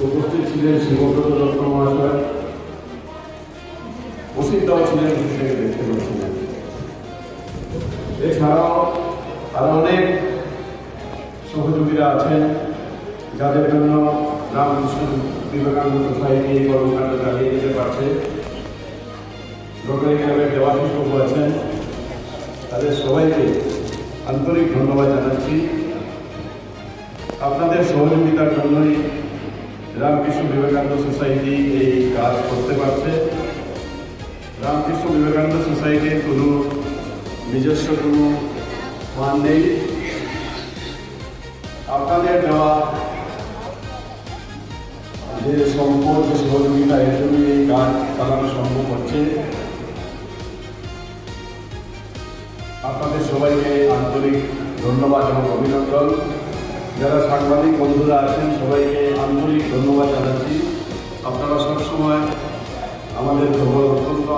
উপস্থিত ছিলেন শিবব্রত দত্ত মহাশয়, অসিতদাও ছিলেন, থেকে দেখতে পাচ্ছিলেন। এছাড়াও আরো অনেক সহযোগীরা আছেন যাদের জন্য রামকৃষ্ণ বিবেকানন্দ সোসাইটি এই কর্মকাণ্ড চালিয়ে যেতে পারছে। রোটারি ক্লাবের দেওয়াশিস বাবু আছেন, তাদের সবাইকে আন্তরিক ধন্যবাদ জানাচ্ছি। আপনাদের সহযোগিতার জন্যই রামকৃষ্ণ বিবেকানন্দ সোসাইটি এই কাজ করতে পারছে। রামকৃষ্ণ বিবেকানন্দ সোসাইটির কোনো নিজস্ব কোনো ফান্ড নেই, আপনাদের দেওয়া যে সম্পদ, যে সহযোগিতা, এর জন্য এই কাজ চালানো সম্ভব হচ্ছে। আপনাদের সবাইকে আন্তরিক ধন্যবাদ এবং অভিনন্দন। যারা সাংবাদিক বন্ধুরা আছেন সবাইকে আন্তরিক ধন্যবাদ জানাচ্ছি। আপনারা সবসময় আমাদের খবর অত্যন্ত